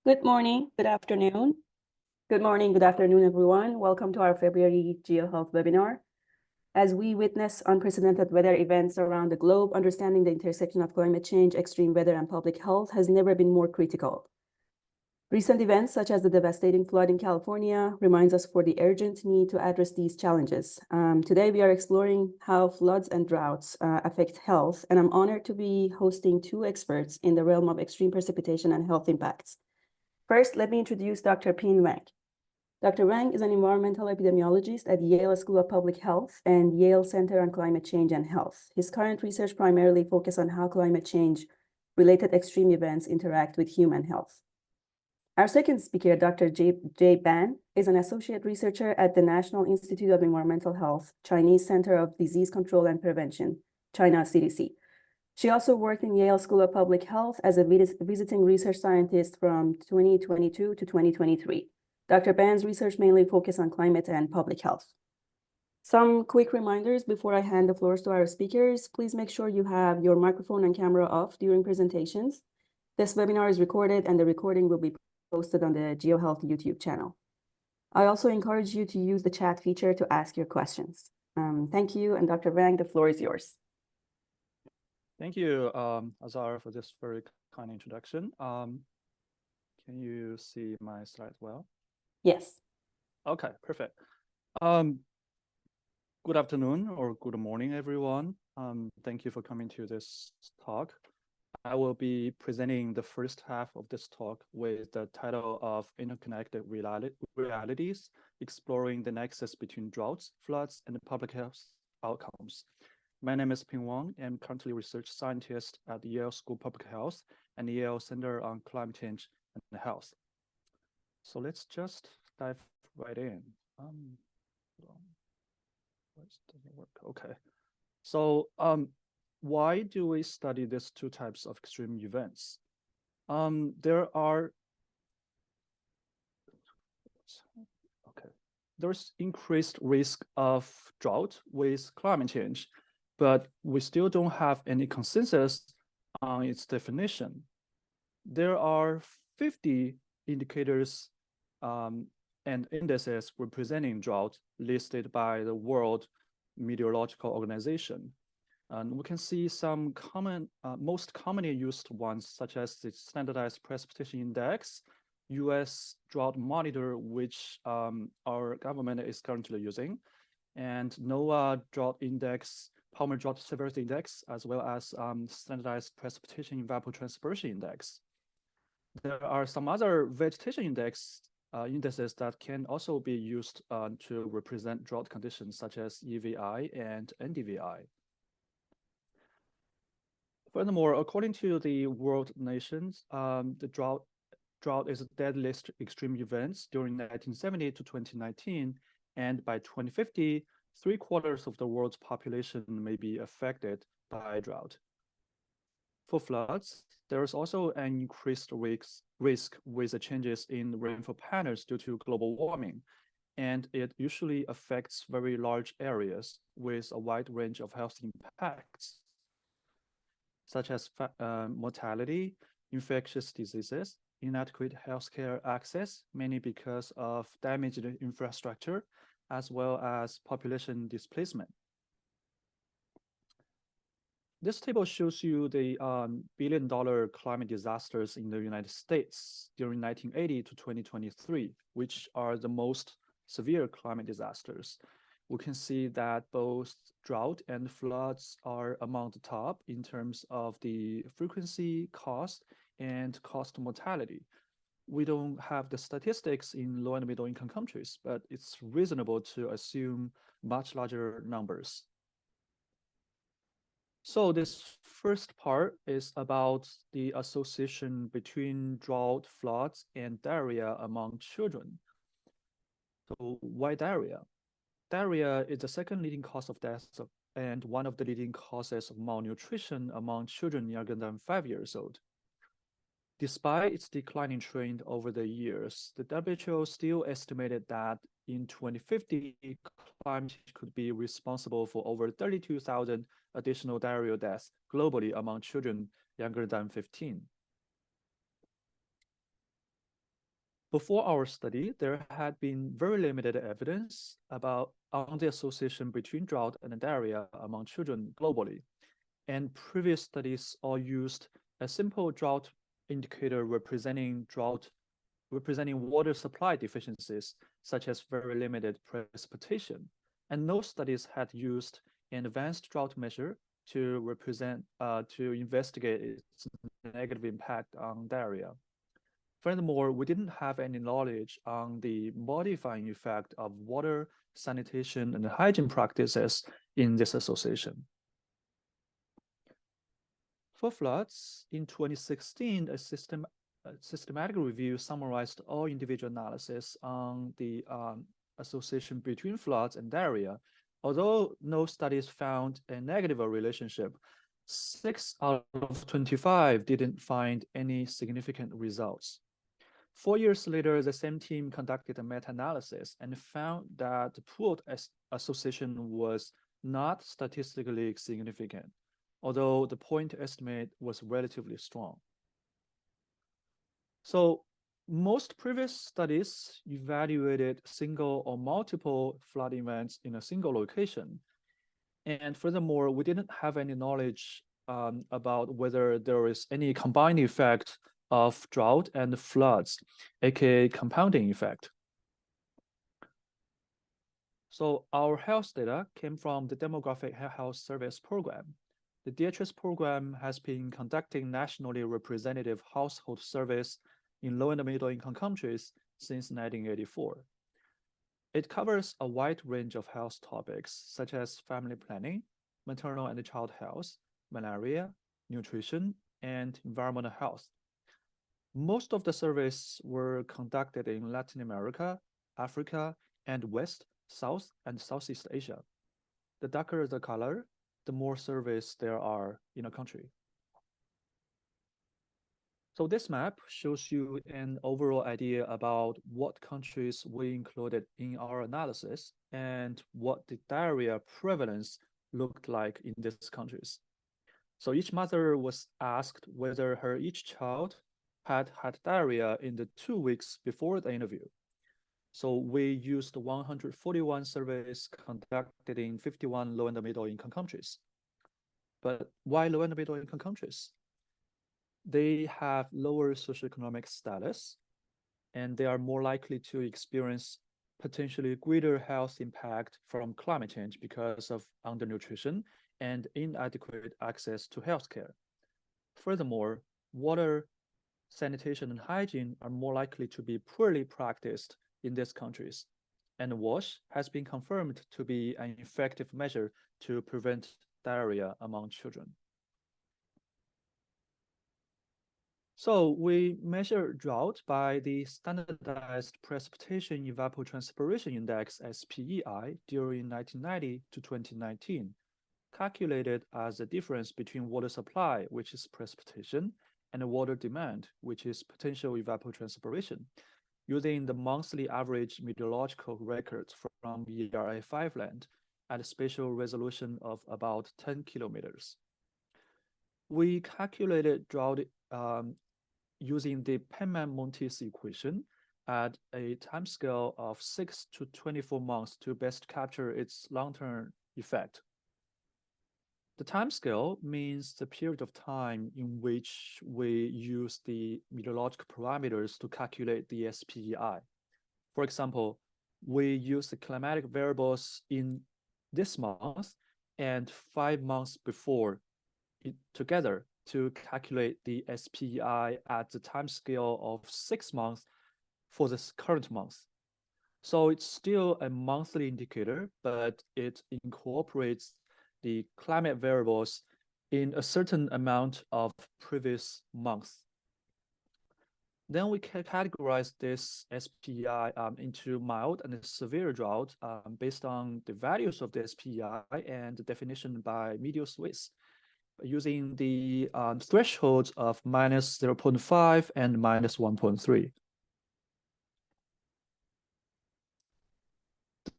Good morning, good afternoon. Good morning, good afternoon, everyone. Welcome to our February GeoHealth webinar. As we witness unprecedented weather events around the globe, understanding the intersection of climate change, extreme weather, and public health has never been more critical. Recent events, such as the devastating flood in California, reminds us for the urgent need to address these challenges. Today, we are exploring how floods and droughts affect health, and I'm honored to be hosting two experts in the realm of extreme precipitation and health impacts. First, let me introduce Dr. Pin Wang. Dr. Wang is an environmental epidemiologist at Yale School of Public Health and Yale Center on Climate Change and Health. His current research primarily focuses on how climate change-related extreme events interact with human health. Our second speaker, Dr. Jay Ban, is an associate researcher at the National Institute of Environmental Health, Chinese Center of Disease Control and Prevention, China CDC. She also worked in Yale School of Public Health as a visiting research scientist from 2022 to 2023. Dr. Ban's research mainly focused on climate and public health. Some quick reminders before I hand the floors to our speakers. Please make sure you have your microphone and camera off during presentations. This webinar is recorded and the recording will be posted on the GeoHealth YouTube channel. I also encourage you to use the chat feature to ask your questions. Thank you, and Dr. Wang, the floor is yours. Thank you, Azar, for this very kind introduction. Can you see my slides well? Yes. Okay, perfect. Good afternoon or good morning, everyone. Thank you for coming to this talk. I will be presenting the first half of this talk with the title of Interconnected Realities, Exploring the Nexus Between Droughts, Floods, and Public Health Outcomes. My name is Ping Wang. I'm currently a research scientist at the Yale School of Public Health and the Yale Center on Climate Change and Health. So let's just dive right in. Doesn't work. Okay. So why do we study these two types of extreme events? There's increased risk of drought with climate change, but we still don't have any consensus on its definition. There are 50 indicators and indices representing drought listed by the World Meteorological Organization. And we can see some most commonly used ones, such as the Standardized Precipitation Index, US Drought Monitor, which our government is currently using, and NOAA Drought Index, Palmer Drought Severity Index, as well as Standardized Precipitation Evapotranspiration Index. There are some other vegetation indices that can also be used to represent drought conditions, such as EVI and NDVI. Furthermore, according to the World Nations, the drought is the deadliest extreme events during 1970 to 2019, and by 2050, 3/4 of the world's population may be affected by drought. For floods, there is also an increased risk with the changes in rainfall patterns due to global warming, and it usually affects very large areas with a wide range of health impacts, such as mortality, infectious diseases, inadequate healthcare access, mainly because of damaged infrastructure, as well as population displacement. This table shows you the billion-dollar climate disasters in the United States during 1980 to 2023, which are the most severe climate disasters. We can see that both drought and floods are among the top in terms of the frequency, cost, and cost mortality. We don't have the statistics in low and middle income countries, but it's reasonable to assume much larger numbers. So this first part is about the association between drought, floods, and diarrhea among children. So why diarrhea? Diarrhea is the second leading cause of death and one of the leading causes of malnutrition among children younger than 5 years old. Despite its declining trend over the years, the WHO still estimated that in 2050, climate change could be responsible for over 32,000 additional diarrheal deaths globally among children younger than 15. Before our study, there had been very limited evidence on the association between drought and diarrhea among children globally. And previous studies all used a simple drought indicator representing water supply deficiencies, such as very limited precipitation. And no studies had used an advanced drought measure to investigate its negative impact on diarrhea. Furthermore, we didn't have any knowledge on the modifying effect of water, sanitation, and hygiene practices in this association. For floods, in 2016, a systematic review summarized all individual analysis on the association between floods and diarrhea. Although no studies found a negative relationship, 6 out of 25 didn't find any significant results. 4 years later, the same team conducted a meta-analysis and found that the pooled association was not statistically significant, although the point estimate was relatively strong. So most previous studies evaluated single or multiple flood events in a single location. And furthermore, we didn't have any knowledge about whether there is any combined effect of drought and floods, aka compounding effect. So our health data came from the Demographic Health Service Program. The DHS program has been conducting nationally representative household surveys in low and middle income countries since 1984. It covers a wide range of health topics such as family planning, maternal and child health, malaria, nutrition, and environmental health. Most of the surveys were conducted in Latin America, Africa, and West, South, and Southeast Asia. The darker the color, the more surveys there are in a country. So this map shows you an overall idea about what countries we included in our analysis and what the diarrhea prevalence looked like in these countries. So each mother was asked whether each child had had diarrhea in the 2 weeks before the interview. So we used 141 surveys conducted in 51 low and middle income countries. But why low and middle income countries? They have lower socioeconomic status, and they are more likely to experience potentially greater health impact from climate change because of undernutrition and inadequate access to healthcare. Furthermore, water, sanitation, and hygiene are more likely to be poorly practiced in these countries, and WASH has been confirmed to be an effective measure to prevent diarrhea among children. So we measure drought by the standardized precipitation evapotranspiration index SPEI during 1990 to 2019, calculated as the difference between water supply, which is precipitation, and water demand, which is potential evapotranspiration, using the monthly average meteorological records from ERA5 land at a spatial resolution of about 10 kilometers. We calculated drought using the Penman-Montes equation at a timescale of 6 to 24 months to best capture its long-term effect. The timescale means the period of time in which we use the meteorological parameters to calculate the SPEI. For example, we use the climatic variables in this month and 5 months before together to calculate the SPEI at the timescale of 6 months for this current month. So it's still a monthly indicator, but it incorporates the climate variables in a certain amount of previous months. Then we can categorize this SPEI into mild and severe drought based on the values of the SPEI and the definition by medial Swiss, using the thresholds of minus 0.5 and minus 1.3.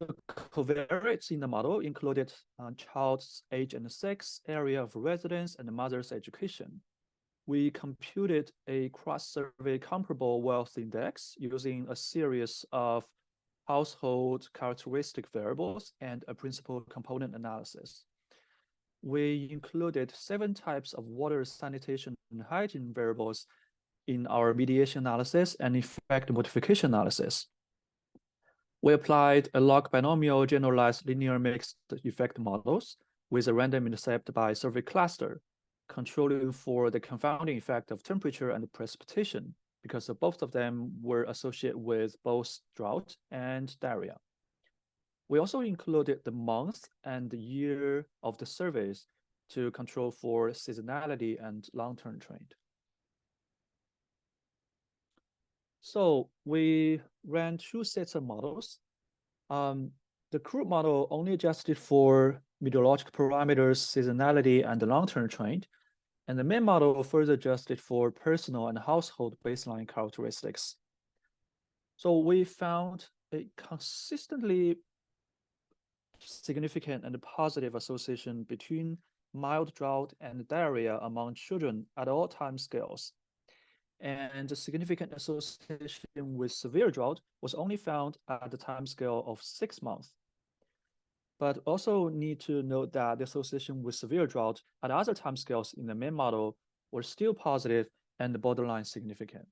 The covariates in the model included child's age and sex, area of residence, and mother's education. we computed a cross-survey comparable wealth index using a series of household characteristic variables and a principal component analysis. We included 7 types of water, sanitation, and hygiene variables in our mediation analysis and effect modification analysis. We applied a log binomial generalized linear mixed effect models with a random intercept by survey cluster, controlling for the confounding effect of temperature and precipitation, because both of them were associated with both drought and diarrhea. We also included the month and the year of the surveys to control for seasonality and long-term trend. So we ran 2 sets of models. The crude model only adjusted for meteorological parameters, seasonality, and the long-term trend. And the main model further adjusted for personal and household baseline characteristics. So we found a consistently significant and positive association between mild drought and diarrhea among children at all time scales. And a significant association with severe drought was only found at the time scale of 6 months. But also need to note that the association with severe drought at other time scales in the main model were still positive and borderline significant.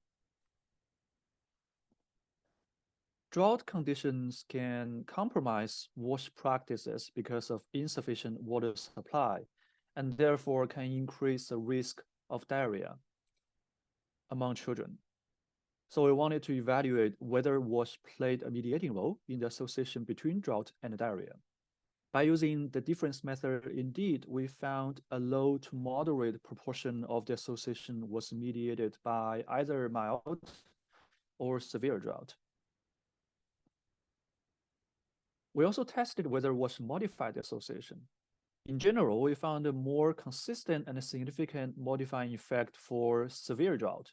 Drought conditions can compromise wash practices because of insufficient water supply, and therefore can increase the risk of diarrhea among children. So we wanted to evaluate whether wash played a mediating role in the association between drought and diarrhea. By using the difference method, indeed, we found a low to moderate proportion of the association was mediated by either mild or severe drought. We also tested whether wash modified the association. In general, we found a more consistent and significant modifying effect for severe drought.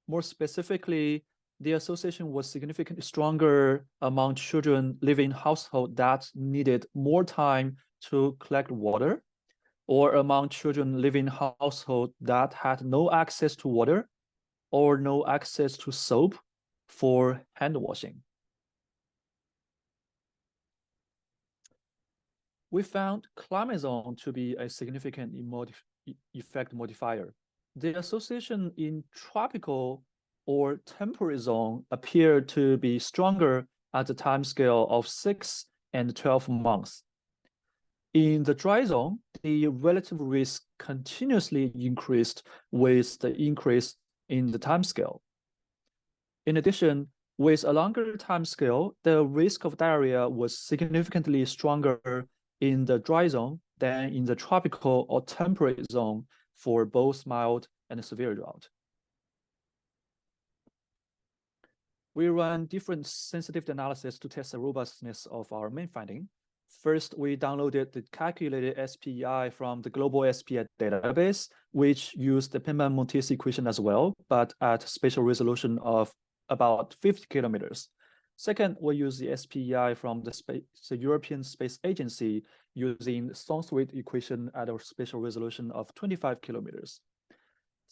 More specifically, the association was significantly stronger among children living in households that needed more time to collect water, or among children living in households that had no access to water or no access to soap for hand washing. We found climate zone to be a significant effect modifier. The association in tropical or temperate zone appeared to be stronger at the time scale of 6 and 12 months. In the dry zone, the relative risk continuously increased with the increase in the time scale. In addition, with a longer time scale, the risk of diarrhea was significantly stronger in the dry zone than in the tropical or temperate zone for both mild and severe drought. We ran different sensitivity analysis to test the robustness of our main finding. First, we downloaded the calculated SPEI from the global SPEI database, which used the Penman-Montes equation as well, but at spatial resolution of about 50 kilometers. Second, we use the SPEI from the European Space Agency using Thornthwaite equation at a spatial resolution of 25 kilometers.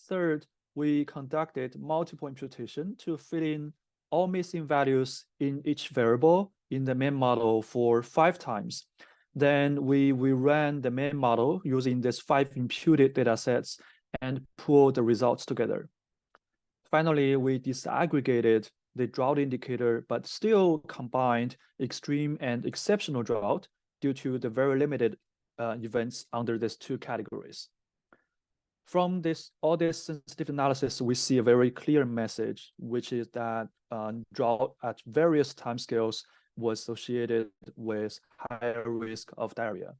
Third, we conducted multiple imputation to fill in all missing values in each variable in the main model for 5 times. Then we ran the main model using these 5 imputed data sets and pulled the results together. Finally, we disaggregated the drought indicator, but still combined extreme and exceptional drought due to the very limited events under these 2 categories. From all this sensitive analysis, we see a very clear message, which is that drought at various timescales was associated with higher risk of diarrhea.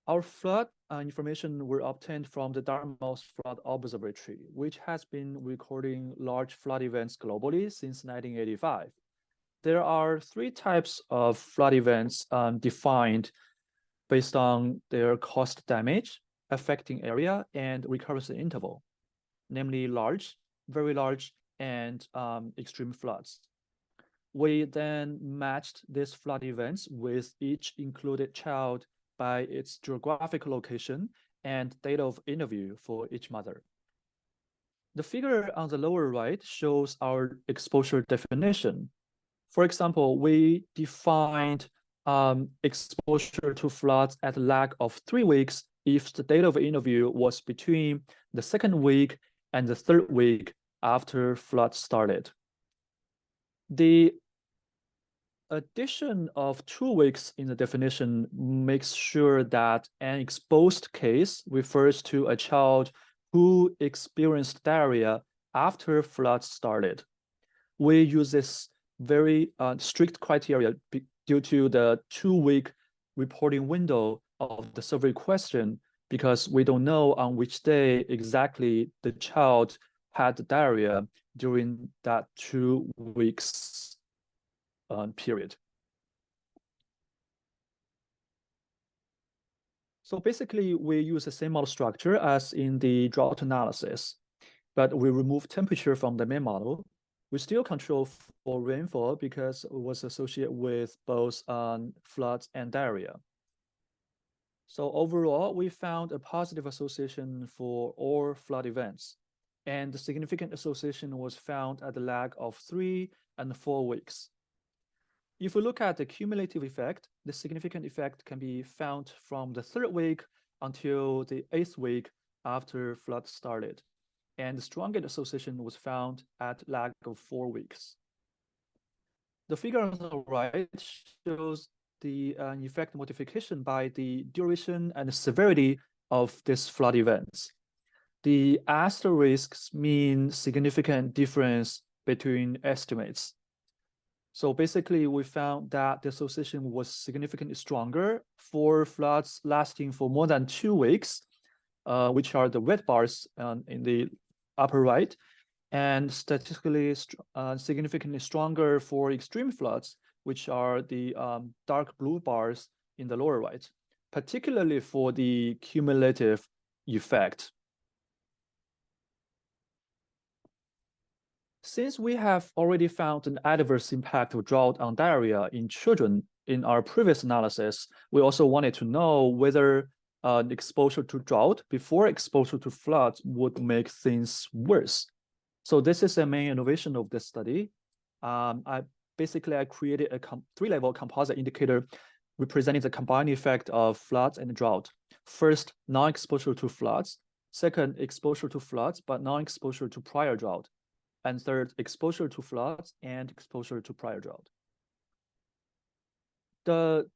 Our flood information were obtained from the Dartmouth Flood Observatory, which has been recording large flood events globally since 1985. There are 3 types of flood events defined based on their cost damage, affecting area, and recurrence interval, namely large, very large, and extreme floods. We then matched these flood events with each included child by its geographic location and date of interview for each mother. The figure on the lower right shows our exposure definition. For example, we defined exposure to floods at a lag of 3 weeks if the date of interview was between the 2nd week and the 3rd week after flood started. The addition of 2 weeks in the definition makes sure that an exposed case refers to a child who experienced diarrhea after flood started. We use this very strict criteria due to the 2-week reporting window of the survey question, because we don't know on which day exactly the child had diarrhea during that 2 weeks period. So basically, we use the same model structure as in the drought analysis, but we remove temperature from the main model. We still control for rainfall because it was associated with both floods and diarrhea. So overall, we found a positive association for all flood events, and the significant association was found at the lag of 3 and 4 weeks. If we look at the cumulative effect, the significant effect can be found from the 3rd week until the 8th week after flood started. And the strongest association was found at lag of 4 weeks. The figure on the right shows the effect modification by the duration and severity of these flood events. The asterisks mean significant difference between estimates. So basically, we found that the association was significantly stronger for floods lasting for more than 2 weeks, which are the red bars in the upper right, and statistically significantly stronger for extreme floods, which are the dark blue bars in the lower right, particularly for the cumulative effect. Since we have already found an adverse impact of drought on diarrhea in children in our previous analysis, we also wanted to know whether exposure to drought before exposure to floods would make things worse. So this is the main innovation of this study. I created a 3-level composite indicator representing the combined effect of floods and drought. First, non-exposure to floods. Second, exposure to floods, but non-exposure to prior drought. And third, exposure to floods and exposure to prior drought. The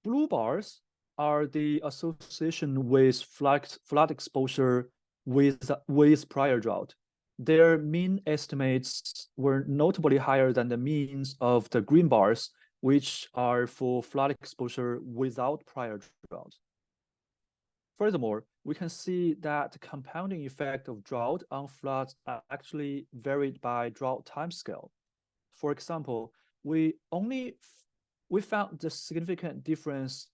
blue bars are the association with flood exposure with prior drought. Their mean estimates were notably higher than the means of the green bars, which are for flood exposure without prior drought. Furthermore, we can see that the compounding effect of drought on floods are actually varied by drought timescale. For example, we found the significant difference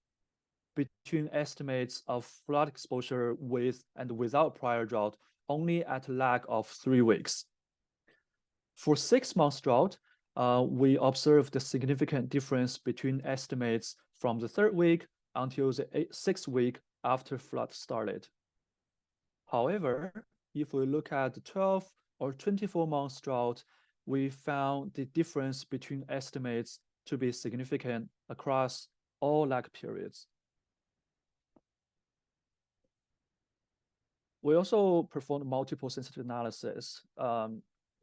between estimates of flood exposure with and without prior drought only at a lag of 3 weeks. For 6 months drought, we observed the significant difference between estimates from the 3rd week until the 6th week after flood started. However, if we look at the 12 or 24 months drought, we found the difference between estimates to be significant across all lag periods. We also performed multiple sensitivity analysis,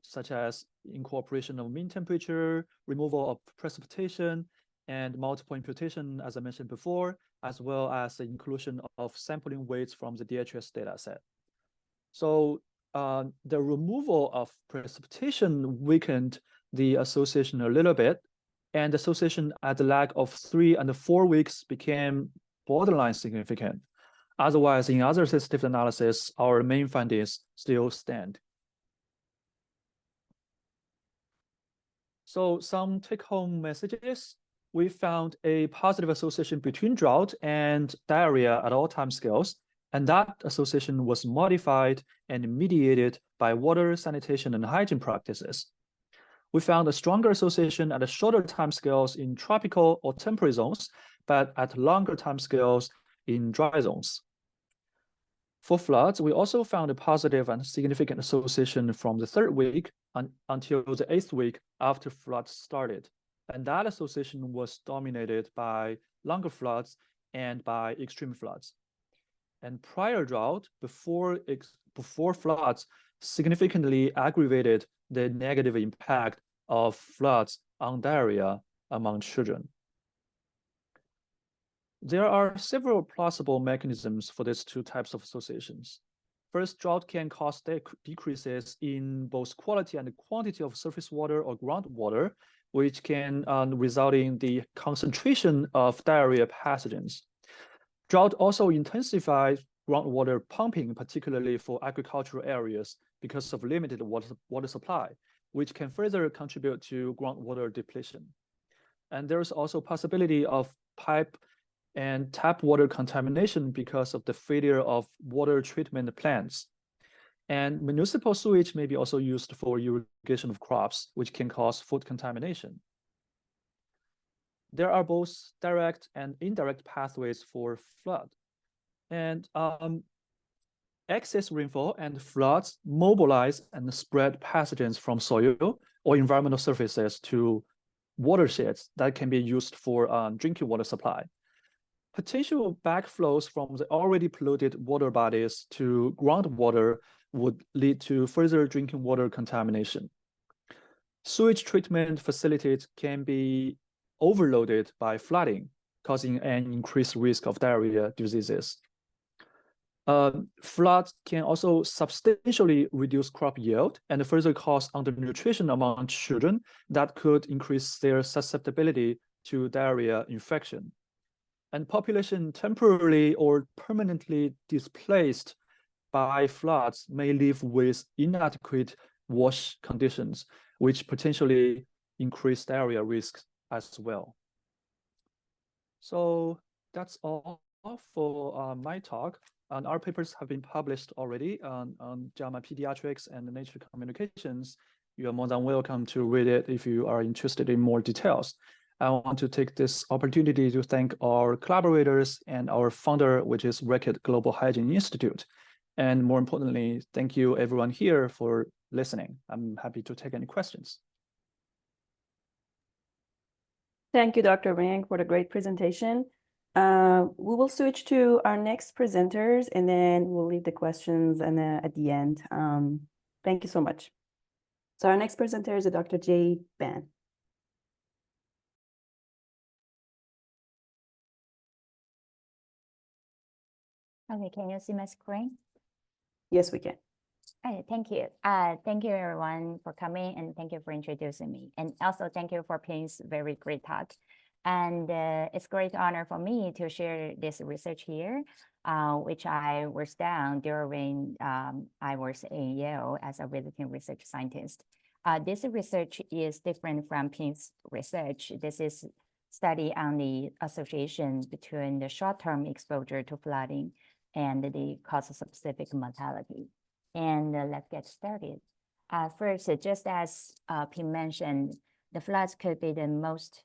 such as incorporation of mean temperature, removal of precipitation, and multiple imputation, as I mentioned before, as well as the inclusion of sampling weights from the DHS dataset. So the removal of precipitation weakened the association a little bit, and the association at the lag of 3 and 4 weeks became borderline significant. Otherwise, in other sensitivity analysis, our main findings still stand. So some take-home messages. We found a positive association between drought and diarrhea at all time scales, and that association was modified and mediated by water, sanitation, and hygiene practices. We found a stronger association at a shorter time scales in tropical or temperate zones, but at longer time scales in dry zones. For floods, we also found a positive and significant association from the 3rd week until the 8th week after floods started. And that association was dominated by longer floods and by extreme floods. And prior drought before floods significantly aggravated the negative impact of floods on diarrhea among children. There are several plausible mechanisms for these two types of associations. First, drought can cause decreases in both quality and quantity of surface water or groundwater, which can result in the concentration of diarrhea pathogens. Drought also intensifies groundwater pumping, particularly for agricultural areas, because of limited water supply, which can further contribute to groundwater depletion. And there's also possibility of pipe and tap water contamination because of the failure of water treatment plants. And municipal sewage may be also used for irrigation of crops, which can cause food contamination. There are both direct and indirect pathways for flood. And excess rainfall and floods mobilize and spread pathogens from soil or environmental surfaces to watersheds that can be used for drinking water supply. Potential backflows from the already polluted water bodies to groundwater would lead to further drinking water contamination. Sewage treatment facilities can be overloaded by flooding, causing an increased risk of diarrhea diseases. Floods can also substantially reduce crop yield and further cause undernutrition among children that could increase their susceptibility to diarrhea infection. And population temporarily or permanently displaced by floods may live with inadequate wash conditions, which potentially increase diarrhea risks as well. So that's all for my talk. And our papers have been published already on JAMA Pediatrics and Nature Communications. You are more than welcome to read it if you are interested in more details. I want to take this opportunity to thank our collaborators and our founder, which is Reckitt Global Hygiene Institute. And more importantly, thank you everyone here for listening. I'm happy to take any questions. Thank you, Dr. Wang, for the great presentation. We will switch to our next presenters and then we'll leave the questions at the end. Thank you so much. So our next presenter is Dr. Jay Ban. Okay, can you see my screen? Yes, we can. Okay, thank you. Thank you everyone for coming and thank you for introducing me. And also thank you for Ping's very great talk. And it's a great honor for me to share this research here, which I was done during I was in Yale as a visiting research scientist. This research is different from Ping's research. This is study on the association between the short-term exposure to flooding and the cause-specific mortality. And let's get started. First, just as Ping mentioned, the floods could be the most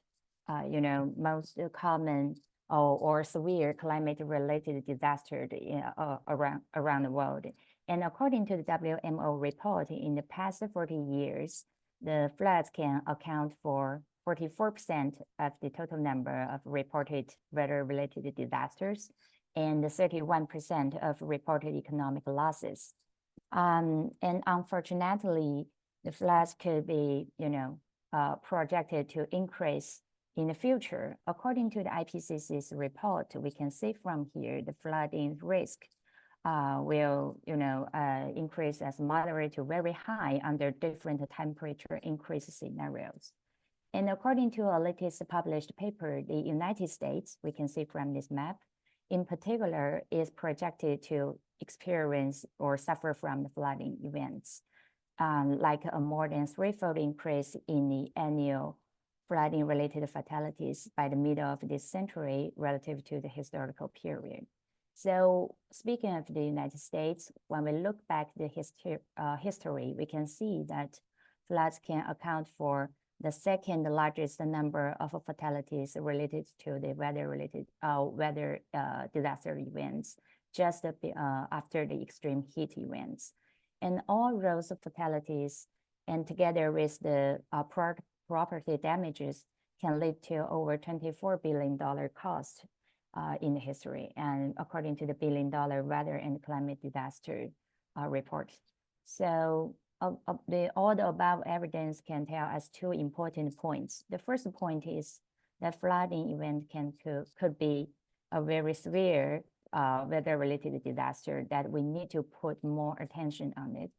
common or severe climate-related disaster around the world. And according to the WMO report, in the past 40 years, the floods can account for 44% of the total number of reported weather-related disasters and 31% of reported economic losses. And unfortunately, the floods could be, projected to increase in the future. According to the IPCC's report, we can see from here the flooding risk will, increase as moderate to very high under different temperature increase scenarios. And according to a latest published paper, the United States, we can see from this map, in particular, is projected to experience or suffer from the flooding events, like a more than threefold increase in the annual flooding-related fatalities by the middle of this century relative to the historical period. So speaking of the United States, when we look back the history, we can see that floods can account for the second largest number of fatalities related to the weather disaster events just after the extreme heat events. And all those fatalities, and together with the property damages, can lead to over $24 billion cost in the history, and according to the $1 billion weather and climate disaster report. So all the above evidence can tell us two important points. The first point is that flooding event could be a very severe weather-related disaster that we need to put more attention on it.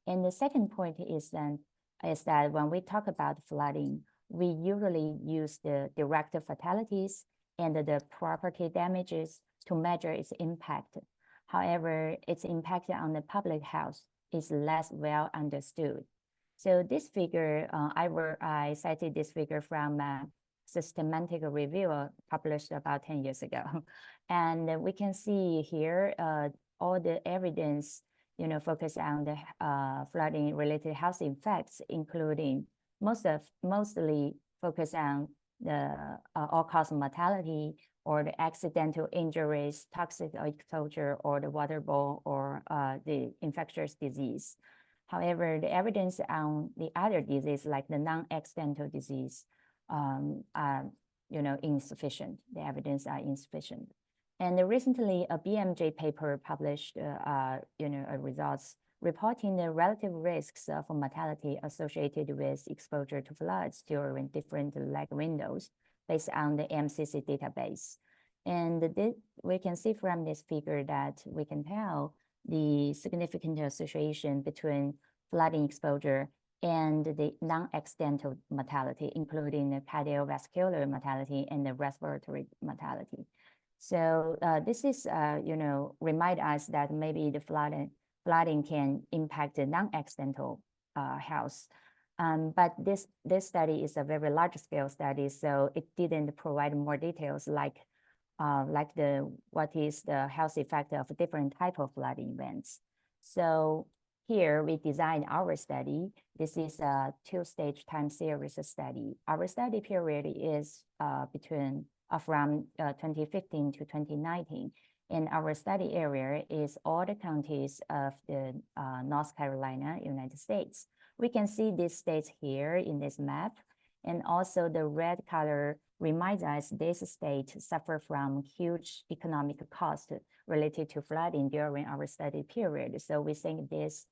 And the second point is that when we talk about flooding, we usually use the direct fatalities and the property damages to measure its impact. However, its impact on the public health is less well understood. So this figure, I cited this figure from a systematic review published about 10 years ago. And we can see here all the evidence, focus on the flooding related health effects, including mostly focus on the all-cause mortality or the accidental injuries, toxic exposure, or the waterborne or the infectious disease. However, the evidence on the other disease, like the non-accidental disease, are insufficient. The evidence are insufficient. And recently, a BMJ paper published, results reporting the relative risks of mortality associated with exposure to floods during different lag windows based on the MCC database. And we can see from this figure that we can tell the significant association between flooding exposure and the non-accidental mortality, including the cardiovascular mortality and the respiratory mortality. So this is, remind us that maybe the flooding can impact the non-accidental health. But this study is a very large scale study, so it didn't provide more details like what is the health effect of different type of flooding events. So here we designed our study. This is a two-stage time series study. Our study period is from 2015 to 2019. And our study area is all the counties of the North Carolina, United States. We can see these states here in this map. And also the red color reminds us this state suffer from huge economic cost related to flooding during our study period. So we think this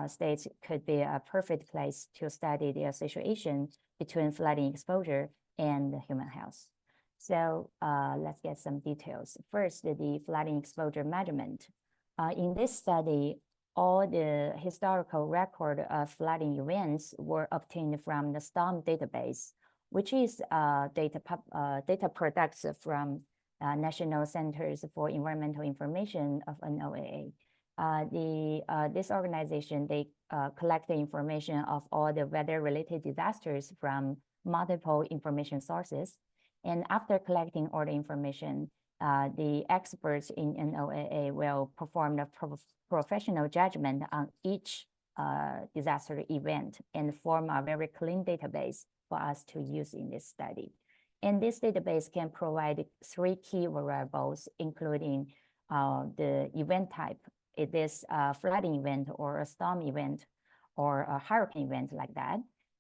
states could be a perfect place to study the association between flooding exposure and human health. So let's get some details. First, the flooding exposure measurement. In this study, all the historical record of flooding events were obtained from the STORM database, which is data products from National Centers for Environmental Information of NOAA. This organization, they collect the information of all the weather-related disasters from multiple information sources. And after collecting all the information, the experts in NOAA will perform the professional judgment on each disaster event and form a very clean database for us to use in this study. And this database can provide 3 key variables, including the event type. It is a flooding event or a storm event or a hurricane event like that.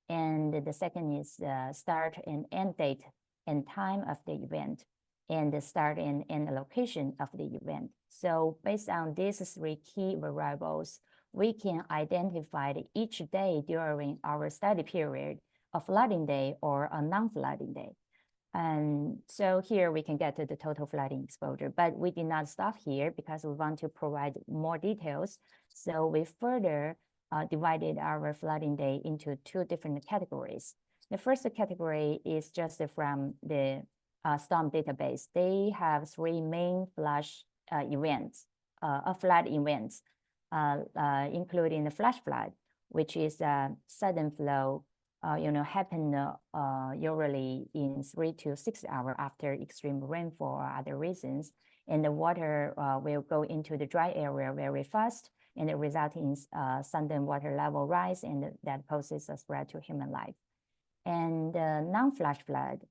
And the second is the start and end date and time of the event, and the start and end location of the event. So based on these 3 key variables, we can identify each day during our study period a flooding day or a non-flooding day. And so here we can get to the total flooding exposure, but we did not stop here because we want to provide more details. So we further divided our flooding day into 2 different categories. The first category is just from the STORM database. They have 3 main flash events, flood events, including the flash flood, which is a sudden flow, happen usually in 3 to 6 hours after extreme rainfall or other reasons. And the water will go into the dry area very fast, and it results in sudden water level rise, and that poses a threat to human life. And non-flash flood,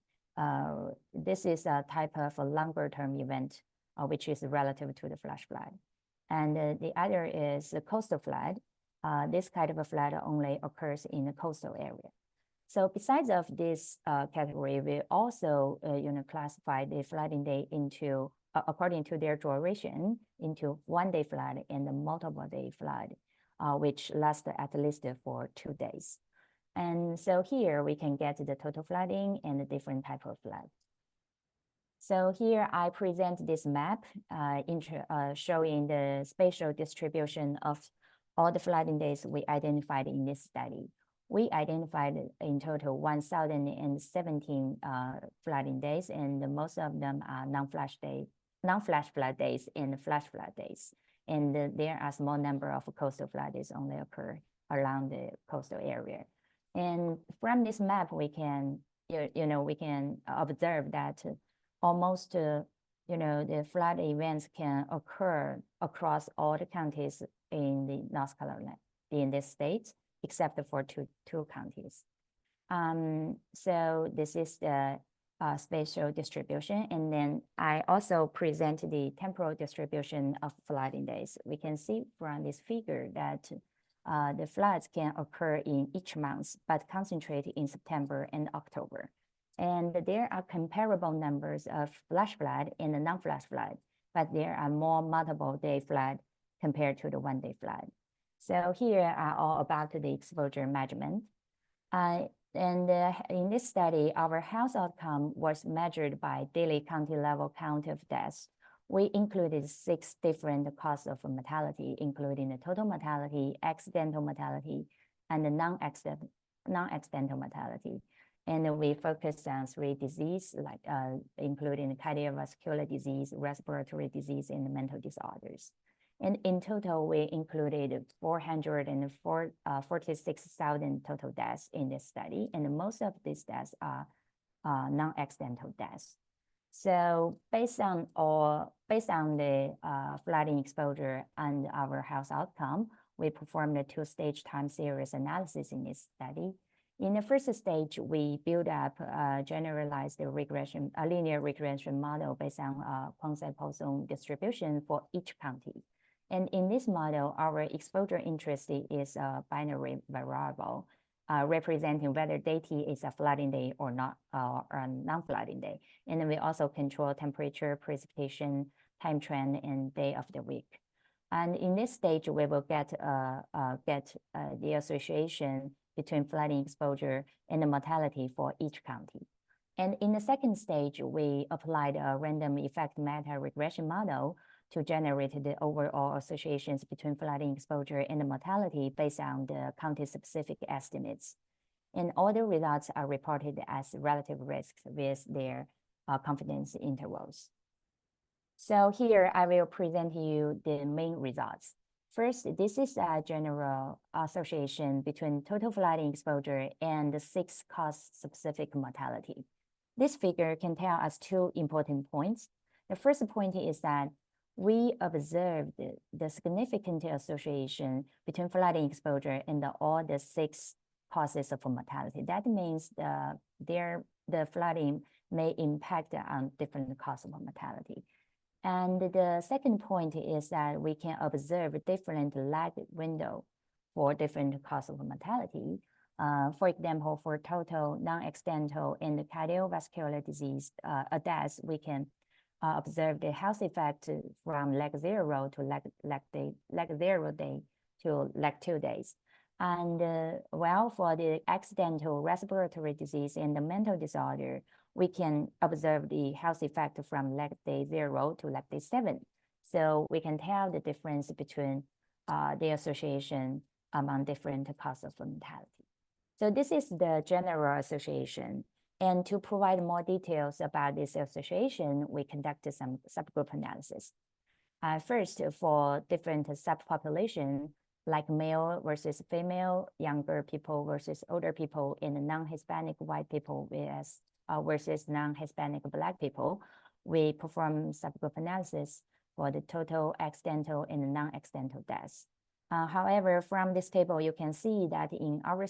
this is a type of a longer term event which is relative to the flash flood. And the other is the coastal flood. This kind of a flood only occurs in the coastal area. So besides of this category, we also classify the flooding day into, according to their duration, into one-day flood and a multiple-day flood, which lasts at least for 2 days. And so here we can get the total flooding and the different type of flood. So here I present this map showing the spatial distribution of all the flooding days we identified in this study. We identified in total 1,017 flooding days, and most of them are non-flash flood days and flash flood days. And there are a small number of coastal floods only occur around the coastal area. And from this map, we can, we can observe that almost, the flood events can occur across all the counties in the North Carolina, in this state, except for two counties. So this is the spatial distribution. And then I also present the temporal distribution of flooding days. We can see from this figure that the floods can occur in each month, but concentrate in September and October. And there are comparable numbers of flash flood and the non-flash flood, but there are more multiple day flood compared to the one-day flood. So here are all about the exposure measurement. In this study, our health outcome was measured by daily county level count of deaths. We included 6 different causes of mortality, including the total mortality, accidental mortality, and the non-accidental mortality. And we focused on 3 diseases, like including cardiovascular disease, respiratory disease, and mental disorders. And in total, we included 446,000 total deaths in this study, and most of these deaths are non-accidental deaths. So based on the flooding exposure and our health outcome, we performed a 2-stage time series analysis in this study. In the first stage, we built up a generalized regression, a linear regression model based on Quong-Poisson distribution for each county. And in this model, our exposure interest is a binary variable, representing whether day T is a flooding day or not, or a non-flooding day. And then we also control temperature, precipitation, time trend, and day of the week. And in this stage, we will get the association between flooding exposure and the mortality for each county. And in the second stage, we applied a random effect meta regression model to generate the overall associations between flooding exposure and the mortality based on the county-specific estimates. And all the results are reported as relative risks with their confidence intervals. So here I will present you the main results. First, this is a general association between total flooding exposure and the 6 cause-specific mortality. This figure can tell us 2 important points. The first point is that we observed the significant association between flooding exposure and all the 6 causes of mortality. That means the flooding may impact on different causes of mortality. And the second point is that we can observe different lag window for different causes of mortality. For example, for total, non-accidental, and cardiovascular disease deaths, we can observe the health effect from leg 0 to leg 0 day to leg 2 days. And well, for the accidental respiratory disease and the mental disorder, we can observe the health effect from leg day 0 to leg day 7. So we can tell the difference between the association among different causes of mortality. So this is the general association. And to provide more details about this association, we conducted some subgroup analysis. First, for different subpopulation, like male versus female, younger people versus older people, and non-Hispanic white people versus non-Hispanic Black people, we perform subgroup analysis for the total accidental and non-accidental deaths. However, from this table, you can see that in our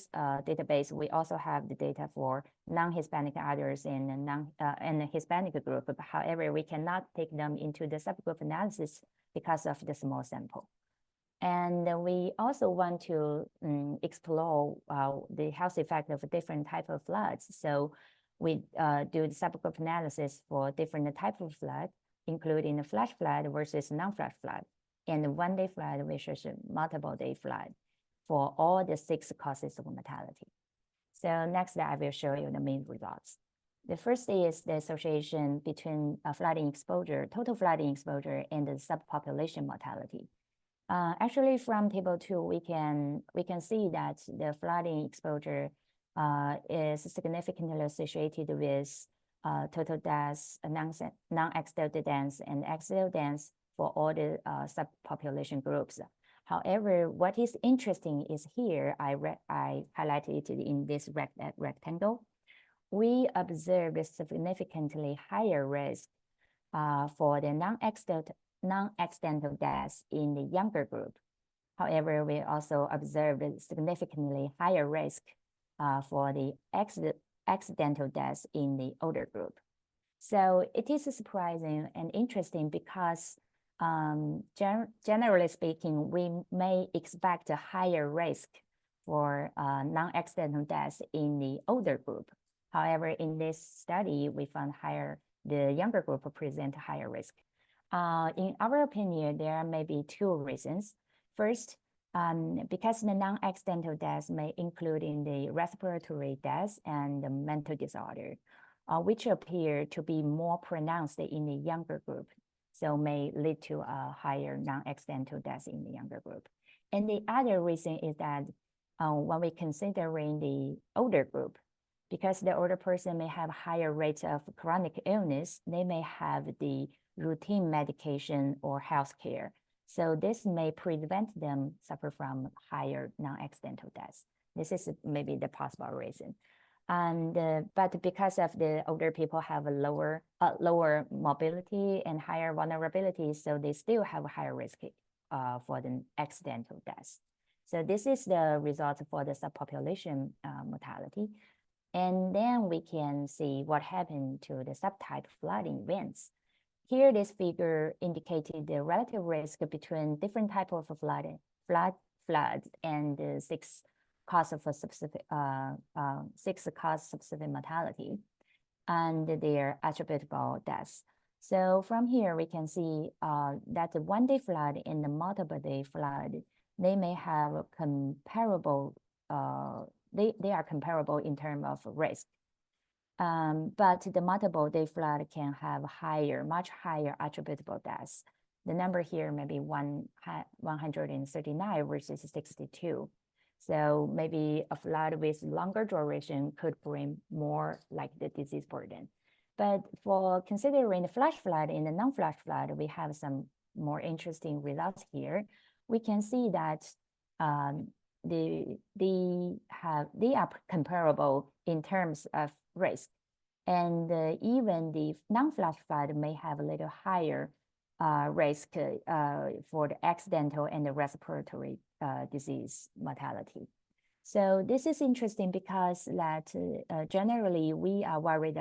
database, we also have the data for non-Hispanic others and and the Hispanic group. But however, we cannot take them into the subgroup analysis because of the small sample. And we also want to explore the health effect of different type of floods. So we do the subgroup analysis for different type of flood, including the flash flood versus non-flash flood, and one-day flood versus multiple-day flood for all the 6 causes of mortality. So next, I will show you the main results. The first is the association between flooding exposure, total flooding exposure, and the subpopulation mortality. Actually, from table 2, we can see that the flooding exposure is significantly associated with total deaths, non-accidental deaths, and accidental deaths for all the subpopulation groups. However, what is interesting is here, I highlighted it in this rectangle. We observe a significantly higher risk for the non-accidental deaths in the younger group. However, we also observed a significantly higher risk for the accidental deaths in the older group. So it is surprising and interesting because generally speaking, we may expect a higher risk for non-accidental deaths in the older group. However, in this study, we found the younger group present higher risk. In our opinion, there may be 2 reasons. First, because the non-accidental deaths may include in the respiratory deaths and the mental disorder, which appear to be more pronounced in the younger group, so may lead to a higher non-accidental deaths in the younger group. And the other reason is that when we considering the older group, because the older person may have higher rates of chronic illness, they may have the routine medication or health care. So this may prevent them suffer from higher non-accidental deaths. This is maybe the possible reason. And but because of the older people have a lower mobility and higher vulnerability, so they still have a higher risk for the accidental deaths. So this is the result for the subpopulation mortality. And then we can see what happened to the subtype flooding events. Here, this figure indicated the relative risk between different types of floods and the 6 cause of specific mortality and their attributable deaths. So from here, we can see that the one-day flood and the multiple-day flood, they may have comparable, they are comparable in terms of risk. But the multiple-day flood can have much higher attributable deaths. The number here may be 139 versus 62. So maybe a flood with longer duration could bring more like the disease burden. But for considering the flash flood and the non-flash flood, we have some more interesting results here. We can see that they are comparable in terms of risk. And even the non-flash flood may have a little higher risk for the accidental and the respiratory disease mortality. So this is interesting because that generally we always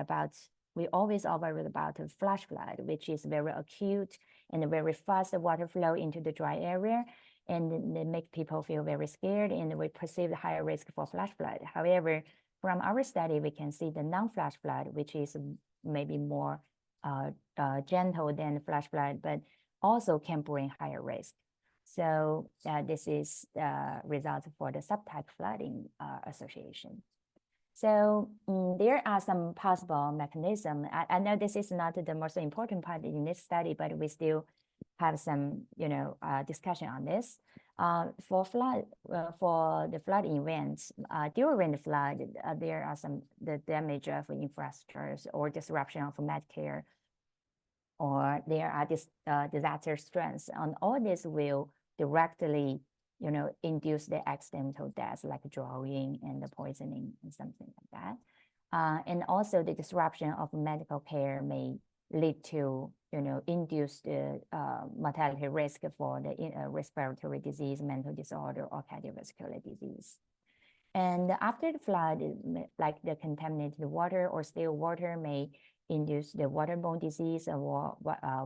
are worried about a flash flood, which is very acute and very fast water flow into the dry area, and they make people feel very scared, and we perceive the higher risk for flash flood. However, from our study, we can see the non-flash flood, which is maybe more gentle than the flash flood, but also can bring higher risk. So this is the result for the subtype flooding association. So there are some possible mechanisms. I know this is not the most important part in this study, but we still have some, discussion on this. For the flood events, during the flood, there are the damage of infrastructures or disruption of Medicare, or there are disaster strengths, and all this will directly, induce the accidental deaths like drowning and the poisoning and something like that. And also the disruption of medical care may lead to, induced mortality risk for the respiratory disease, mental disorder, or cardiovascular disease. And after the flood, like the contaminated water or still water may induce the waterborne disease or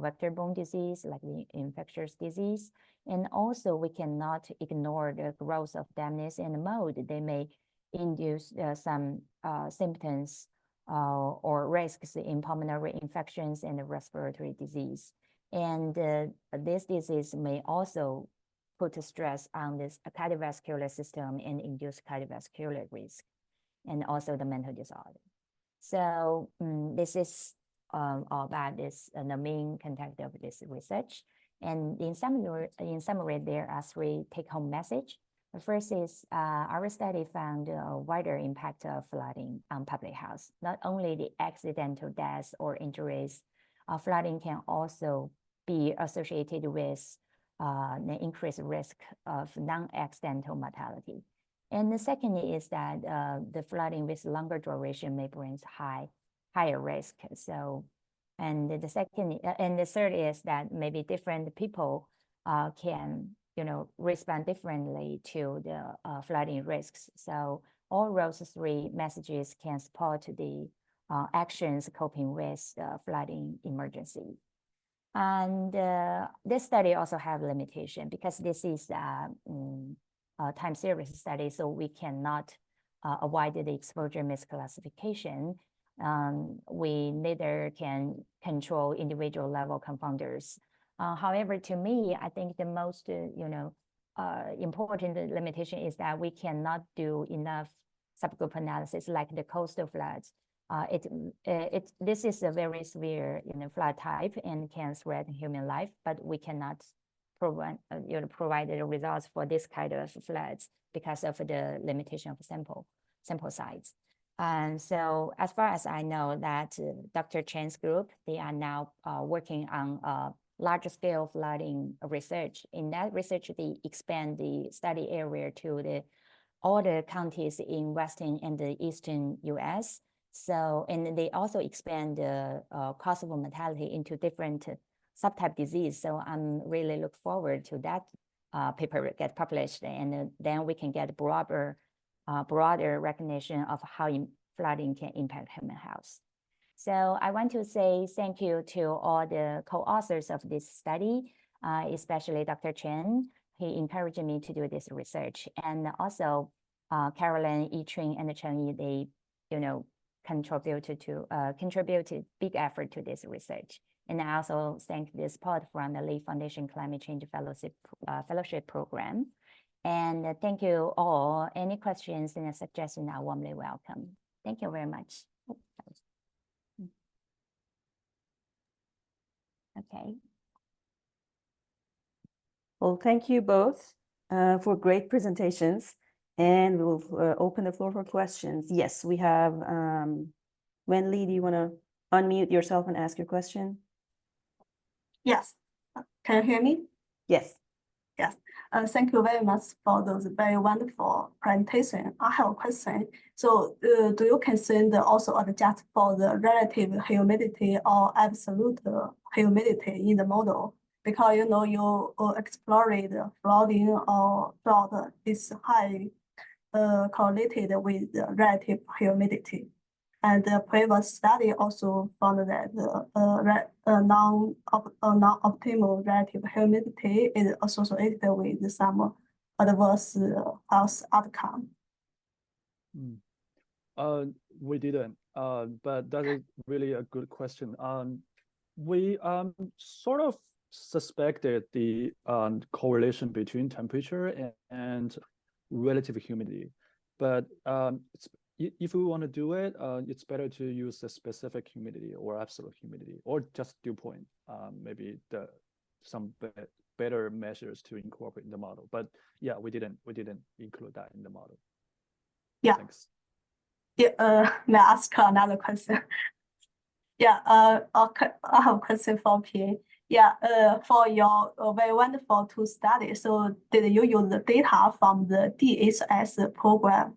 vector-borne disease, like the infectious disease. And also we cannot ignore the growth of dampness and mold. They may induce some symptoms or risks in pulmonary infections and respiratory disease. And this disease may also put stress on this cardiovascular system and induce cardiovascular risk, and also the mental disorder. So this is all about this, the main content of this research. And in summary, there are 3 take-home messages. The first is our study found a wider impact of flooding on public health. Not only the accidental deaths or injuries, flooding can also be associated with the increased risk of non-accidental mortality. And the second is that the flooding with longer duration may bring higher risk. So, and the third is that maybe different people can, respond differently to the flooding risks. So all those 3 messages can support the actions coping with flooding emergency. And this study also have limitation because this is a time series study, so we cannot avoid the exposure misclassification. We neither can control individual level confounders. However, to me, I think the most important limitation is that we cannot do enough subgroup analysis like the coastal floods. This is a very severe flood type and can threaten human life, but we cannot provide the results for this kind of floods because of the limitation of sample size. And so as far as I know that Dr. Chen's group, they are now working on larger scale flooding research. In that research, they expand the study area to all the counties in Western and the Eastern US. So, and they also expand the cause of mortality into different subtype disease. So I'm really look forward to that paper get published, and then we can get broader recognition of how flooding can impact human health. So I want to say thank you to all the co-authors of this study, especially Dr. Chen. He encouraged me to do this research, and also Carolyn, Yi-Chun, and Chen Yi, they, contributed big effort to this research. And I also thank the support from the Lee Foundation Climate Change Fellowship Program. And thank you all. Any questions and suggestions are warmly welcome. Thank you very much. Okay. Well, thank you both for great presentations. And we will open the floor for questions. Yes, we have Wenli, do you want to unmute yourself and ask your question? Yes. Can you hear me? Yes. Yes. Thank you very much for those very wonderful presentation. I have a question. So do you consider also adjust for the relative humidity or absolute humidity in the model? Because you explore the flooding or drought is high correlated with the relative humidity. And the previous study also found that non-optimal relative humidity is associated with some adverse health outcome. We didn't, but that is really a good question. We sort of suspected the correlation between temperature and relative humidity, but if we want to do it, it's better to use the specific humidity or absolute humidity, or just dew point. Maybe some better measures to incorporate in the model. But yeah, we didn't include that in the model. Yeah. Thanks. Yeah. May I ask another question? Yeah. I have a question for PA. Yeah. For your very wonderful 2 studies, so did you use the data from the DHS program?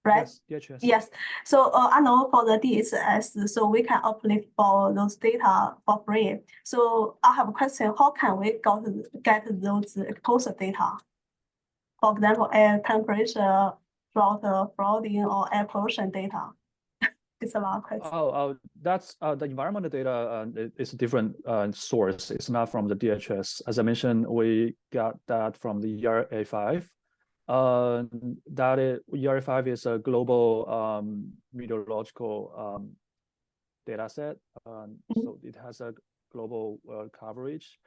right? Yes, DHS. Yes. So I know for the DHS, so we can uplift for those data for free. So I have a question: how can we get those exposure data? For example, air temperature, drought, flooding, or air pollution data. It's a lot of questions. That's the environmental data. It's a different source. It's not from the DHS. As I mentioned, we got that from the ERA5. ERA5 is a global meteorological data set. So it has a global coverage.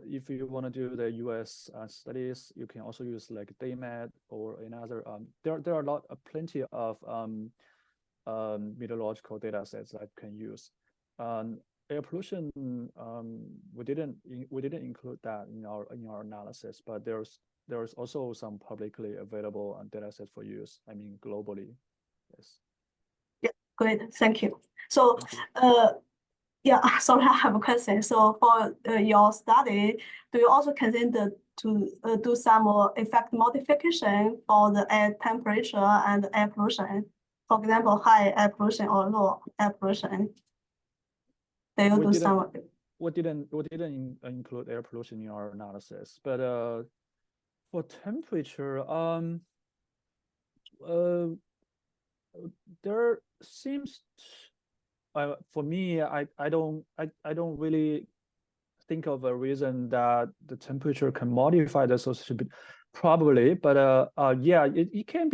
If you want to do the US studies, you can also use like DayMed or another. There are plenty of meteorological data sets that can use. Air pollution, we didn't include that in our analysis, but there's also some publicly available data sets for use. I mean, globally. Yes. Yeah, great. Thank you. So, yeah, sorry, I have a question. So for your study, do you also consider to do some effect modification for the air temperature and air pollution? For example, high air pollution or low air pollution? Do you do some? We didn't include air pollution in our analysis, but for temperature, there seems for me, I don't really think of a reason that the temperature can modify the association, probably, but yeah, it can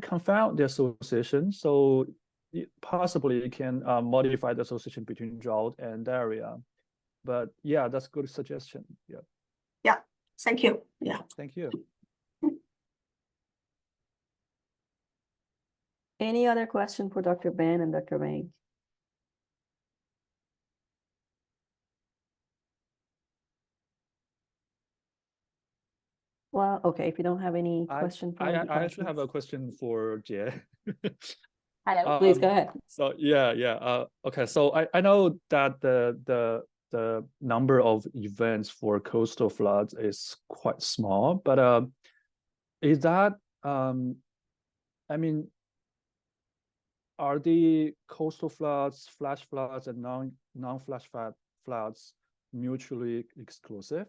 confound the association. So possibly it can modify the association between drought and diarrhea. But yeah, that's a good suggestion. Yeah. Yeah. Thank you. Yeah. Thank you. Any other question for Dr. Ben and Dr. Wang? Well, okay, if you don't have any question for I actually have a question for Jie. Hello. Please go ahead. So yeah. Okay, so I know that the number of events for coastal floods is quite small, but is that I mean, are the coastal floods, flash floods, and non-flash floods mutually exclusive?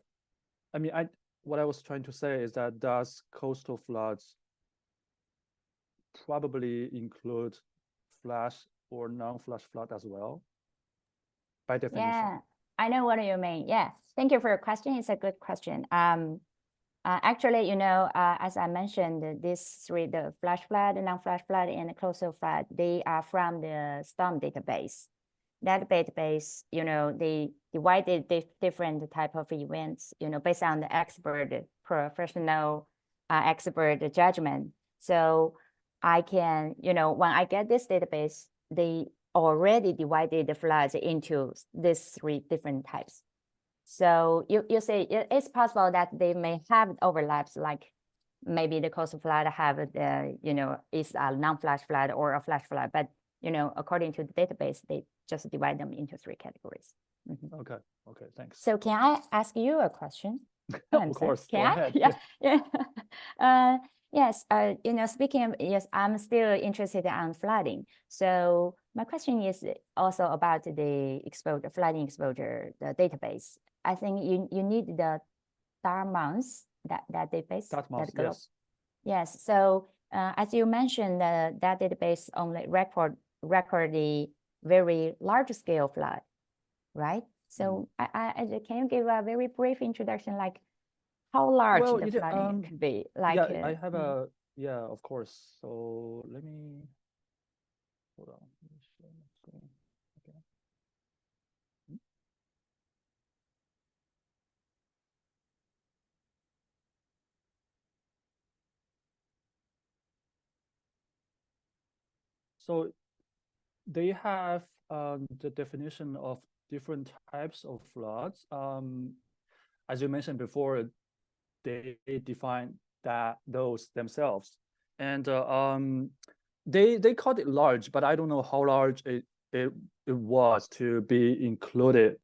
I mean, what I was trying to say is that does coastal floods probably include flash or non-flash flood as well, by definition? Yeah, I know what you mean. Yeah, thank you for your question. It's a good question. Actually, as I mentioned, these three, the flash flood, non-flash flood, and the coastal flood, they are from the storm database. That database, they divided the different type of events, based on the professional expert judgment. So I can, when I get this database, they already divided the floods into these three different types. So you say it's possible that they may have overlaps, like maybe the coastal flood have is a non-flash flood or a flash flood, but according to the database, they just divide them into three categories. Mm-hmm. Okay, thanks. So can I ask you a question? Of course, can go I? ahead. Yeah. Yes, speaking of, yes, I'm still interested in flooding. So my question is also about the flooding exposure, the database. I think you need the Dartmouth, that database. Dartmouth, that yes. Yes, so as you mentioned, that database only record the very large scale flood, right? So can you give a very brief introduction, like how large the flooding could be? Like, yeah, I have yeah, of course. So let me hold on. Let me share my screen. Okay. So they have the definition of different types of floods. As you mentioned before, they define those themselves, and they called it large, but I don't know how large it was to be included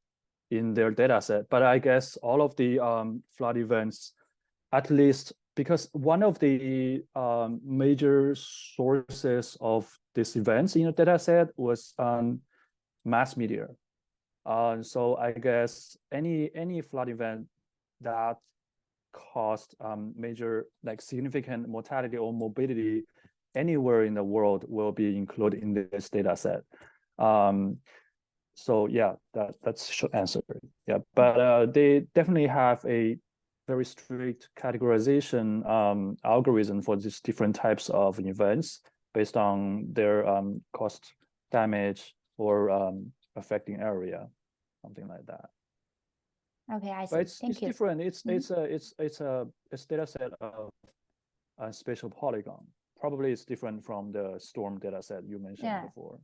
in their data set. But I guess all of the flood events, at least because one of the major sources of these events in the data set was mass media. So I guess any flood event that caused major, like significant mortality or morbidity anywhere in the world will be included in this data set. So yeah, that's short answer. Yeah, but they definitely have a very strict categorization algorithm for these different types of events based on their cost, damage, or affecting area, something like that. Okay, I see. But it's Thank you. different. It's a data set of a spatial polygon. Probably it's different from the storm data set you mentioned Yeah. before.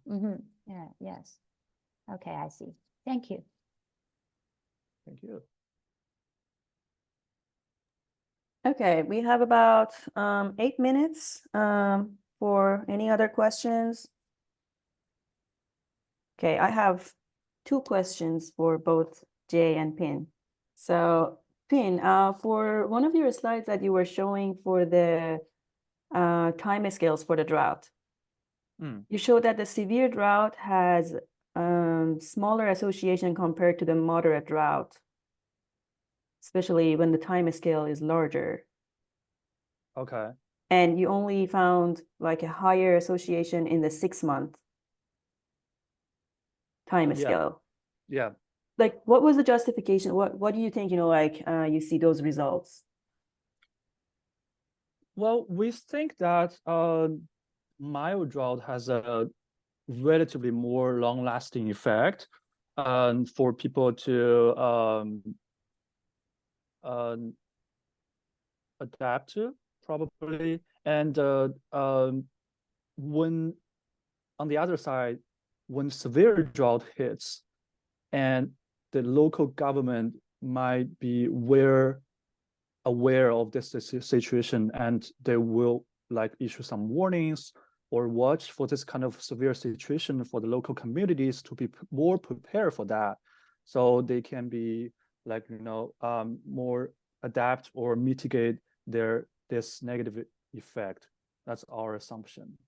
Yeah, yes. Okay, I see. Thank you. Thank you. Okay, we have about 8 minutes for any other questions. Okay, I have 2 questions for both Jay and Pin. So Pin, for one of your slides that you were showing for the time scales for the drought, you showed that the severe drought has smaller association compared to the moderate drought, especially when the time scale is larger. Okay. And you only found like a higher association in the 6-month time scale. Yeah. Like, what was the justification? What do you think, like you see those results? Well, we think that mild drought has a relatively more long-lasting effect for people to adapt to, probably. And when on the other side, when severe drought hits and the local government might be aware of this situation, and they will like issue some warnings or watch for this kind of severe situation for the local communities to be more prepared for that, so they can be like more adapt or mitigate this negative effect. That's our assumption.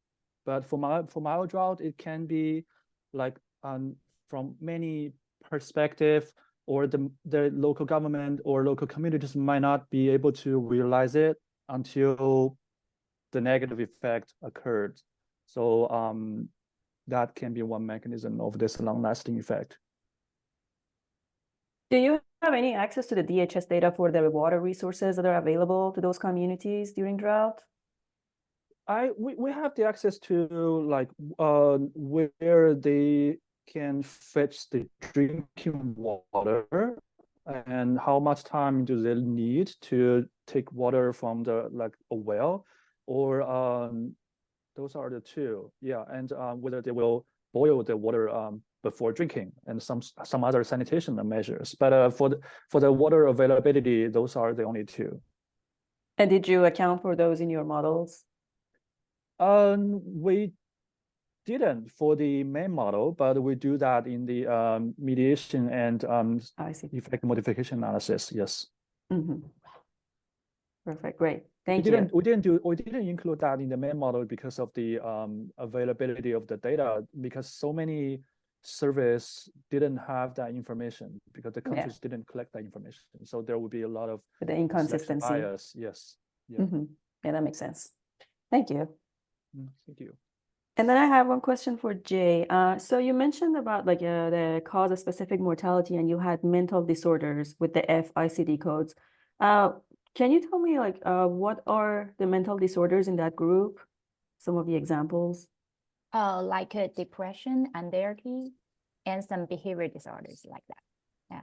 But for mild drought, it can be like from many perspective, or the local government or local communities might not be able to realize it until the negative effect occurred. So that can be one mechanism of this long-lasting effect. Do you have any access to the DHS data for the water resources that are available to those communities during drought? We have the access to like where they can fetch the drinking water and how much time do they need to take water from the like a well, or those are the two. Yeah, and whether they will boil the water before drinking, and some other sanitation measures. But for the water availability, those are the only two. And did you account for those in your models? We didn't for the main model, but we do that in the mediation and I see. effect modification analysis. Yes. Perfect. Great. Thank you. We didn't include that in the main model because of the availability of the data, because so many surveys didn't have that information because the countries didn't collect that information. So there would be a lot of The inconsistency. bias. Yes. Yeah. Yeah, that makes sense. Thank you. Thank you. And then I have one question for Jay. So you mentioned about like the cause of specific mortality, and you had mental disorders with the FICD codes. Can you tell me like what are the mental disorders in that group? Some of the examples. Like depression, anxiety, and some behavior disorders like that. Yeah.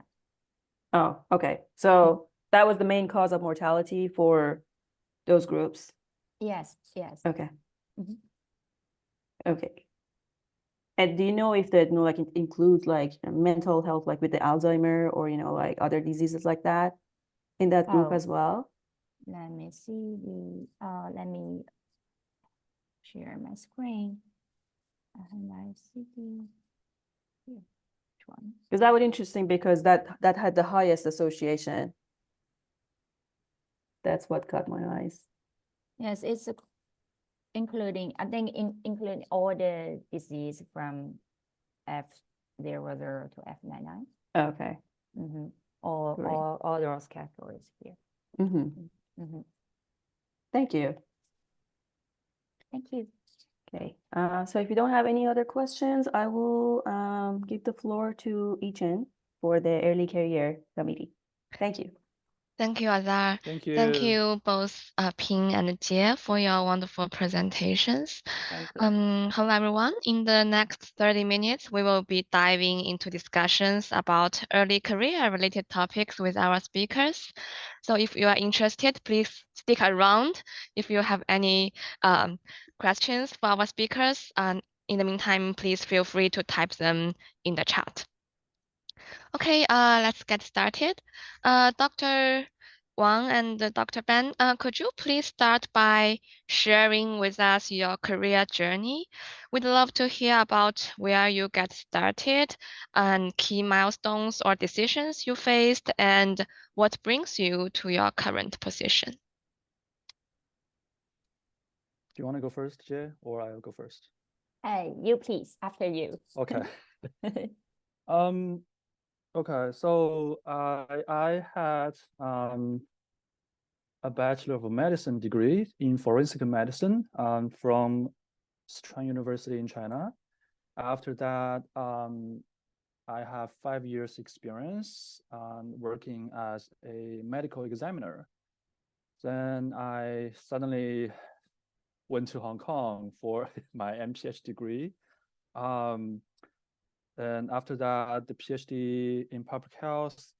Oh, okay. So that was the main cause of mortality for those groups. Yes. Yes. Okay. Okay. And do you know if that like it includes like mental health, like with the Alzheimer or like other diseases like that in that group as well? Let me see let me share my screen. And I see which one? Because that would be interesting because that had the highest association. That's what caught my eyes. Yes, it's including, I think, including all the disease from F00 to F99. Okay. Mm-hmm. Great. All those categories here. Mm-hmm. Mm-hmm. Thank you. Thank you. Okay, so if you don't have any other questions, I will give the floor to Yi-Chen for the Early Career Committee. Thank you. Thank you, Azar. Thank you. Thank you both Ping and Jie for your wonderful presentations. Thank you. Hello everyone. In the next 30 minutes, we will be diving into discussions about early career related topics with our speakers. So if you are interested, please stick around. If you have any questions for our speakers, and in the meantime, please feel free to type them in the chat. Okay, let's get started. Dr. Wang and Dr. Ben, could you please start by sharing with us your career journey? We'd love to hear about where you get started and key milestones or decisions you faced and what brings you to your current position. Do you want to go first, Jay, or I'll go first? Hey, you please, after you. Okay. Okay, so I had a Bachelor of Medicine degree in forensic medicine from Sichuan University in China. After that, I have 5 years experience working as a medical examiner. Then I suddenly went to Hong Kong for my MPH degree. And after that, the PhD in public health.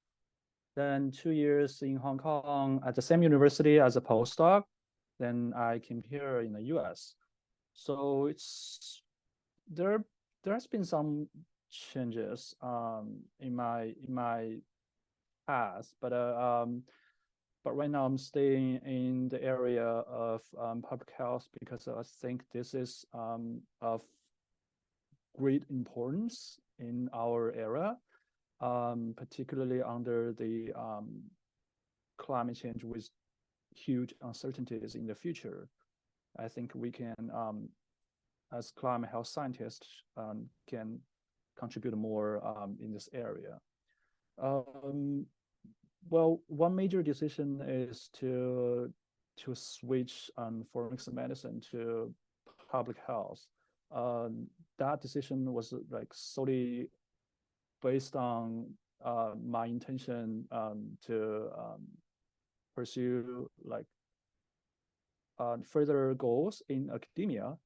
Then 2 years in Hong Kong at the same university as a postdoc. Then I came here in the US. So it's there has been some changes in my past, but right now I'm staying in the area of public health because I think this is of great importance in our era, particularly under the climate change with huge uncertainties in the future. I think we can, as climate health scientists, can contribute more in this area. Well, one major decision is to switch forensic medicine to public health. That decision was like solely based on my intention to pursue like further goals in academia.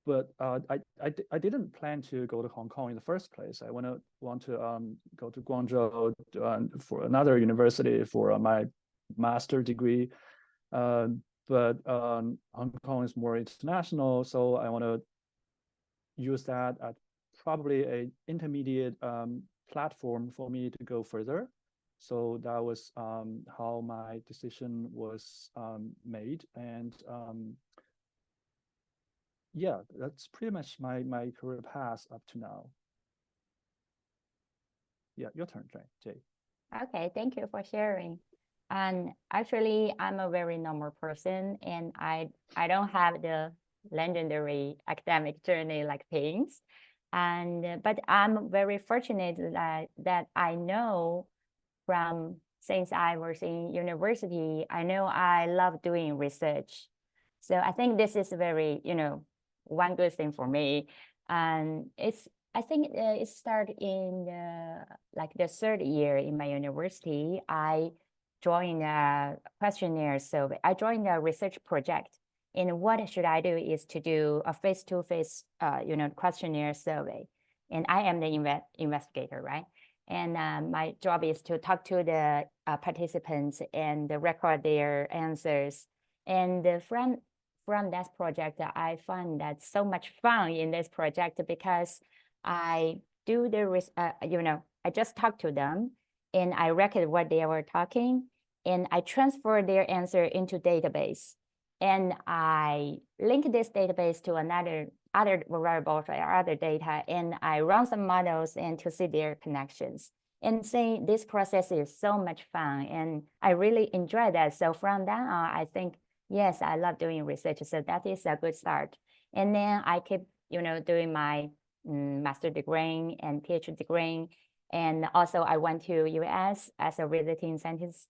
But I didn't plan to go to Hong Kong in the first place. I want to go to Guangzhou for another university for my master degree. But Hong Kong is more international, so I want to use that as probably an intermediate platform for me to go further. So that was how my decision was made. And yeah, that's pretty much my career path up to now. Yeah, your turn, Jay. Okay, thank you for sharing. And actually, I'm a very normal person, and I don't have the legendary academic journey like Ping's. And but I'm very fortunate that I know from since I was in university, I know I love doing research. So I think this is very, one good thing for me. And I think it started in the third year in my university. I joined a questionnaire survey. I joined a research project. And what should I do is to do a face-to-face, questionnaire survey. And I am the investigator, right? And my job is to talk to the participants and record their answers. And from that project, I find that so much fun in this project because I do I just talk to them and I record what they were talking and I transfer their answer into database. And I link this database to other variables or other data, and I run some models and to see their connections. And saying this process is so much fun, and I really enjoy that. So from then on, I think, yes, I love doing research. So that is a good start. And then I keep, doing my master degree and PhD degree. And also I went to US as a visiting scientist,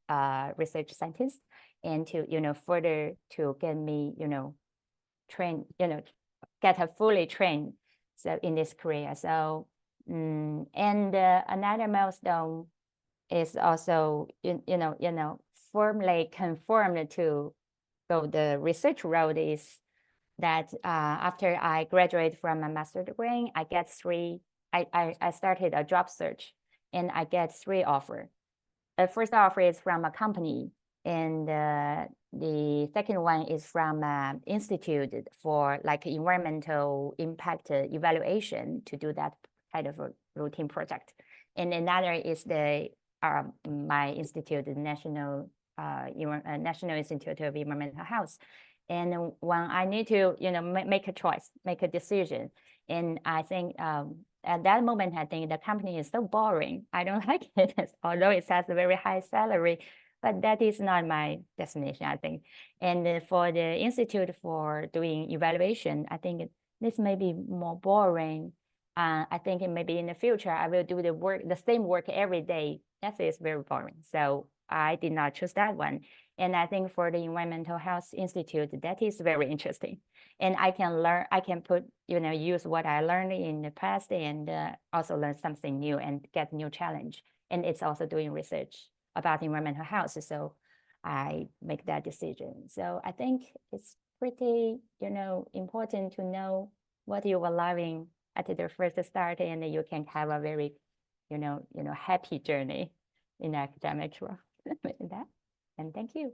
research scientist, and to, further to get me, trained, get a fully trained so in this career. So and another milestone is also formally confirmed to go the research road is that after I graduate from my master degree, I get I started a job search and I get 3 offers. The first offer is from a company, and the second one is from an institute for like environmental impact evaluation to do that kind of a routine project. And another is my institute, the National Institute of Environmental Health. And when I need to, make a choice, make a decision, and I think at that moment, I think the company is so boring. I don't like it, although it has a very high salary, but that is not my destination, I think. And for the Institute for doing evaluation, I think this may be more boring. I think maybe in the future, I will do the same work every day. That is very boring. So I did not choose that one. And I think for the Environmental Health Institute, that is very interesting. And I can use what I learned in the past and also learn something new and get new challenge. And it's also doing research about environmental health. So I make that decision. So I think it's pretty, important to know what you are loving at the first start, and you can have a very, happy journey in academic world. That. And thank you.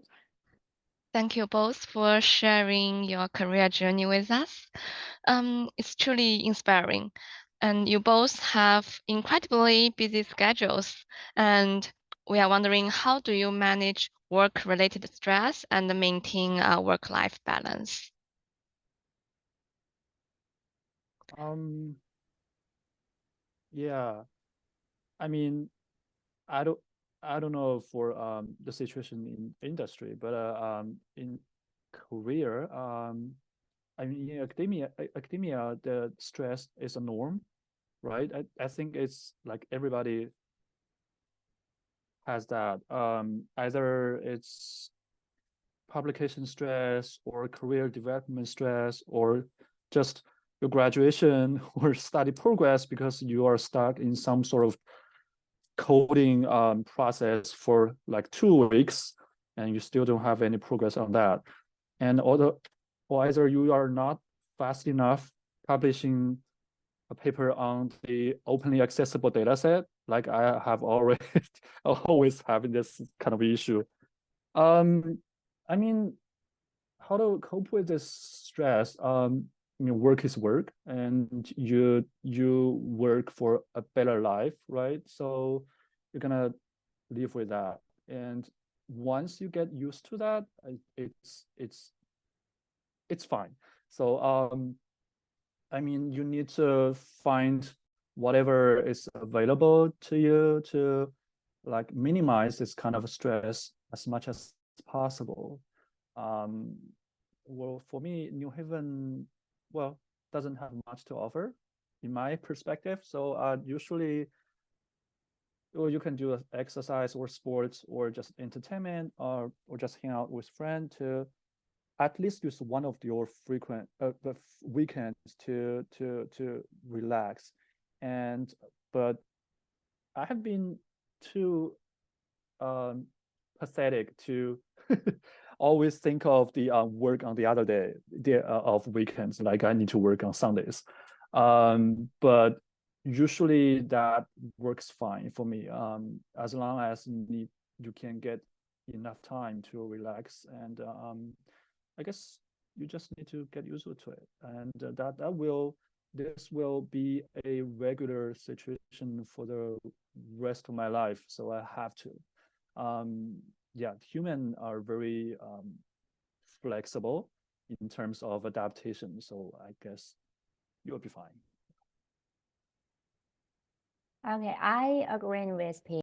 Thank you both for sharing your career journey with us. It's truly inspiring. And you both have incredibly busy schedules. And we are wondering, how do you manage work-related stress and maintain a work-life balance? Yeah, I mean, I don't know for the situation in industry, but in career, I mean, in academia, the stress is a norm, right? I think it's like everybody has that. Either it's publication stress or career development stress or just your graduation or study progress because you are stuck in some sort of coding process for like 2 weeks and you still don't have any progress on that. And or either you are not fast enough publishing a paper on the openly accessible data set, like I have already always having this kind of issue. I mean, how to cope with this stress? I mean, work is work, and you work for a better life, right? So you're gonna live with that, and once you get used to that, it's fine. So I mean, you need to find whatever is available to you to like minimize this kind of stress as much as possible. Well, for me, New Haven, well, doesn't have much to offer in my perspective. So usually, well, you can do exercise or sports or just entertainment or just hang out with friends to at least use one of your frequent weekends to relax. But I have been too pathetic to always think of the work on the other day of weekends, like I need to work on Sundays. But usually that works fine for me, as long as you can get enough time to relax. And I guess you just need to get used to it, and this will be a regular situation for the rest of my life. So I have to. Yeah, humans are very flexible in terms of adaptation. So I guess you'll be fine. Okay, I agree with P.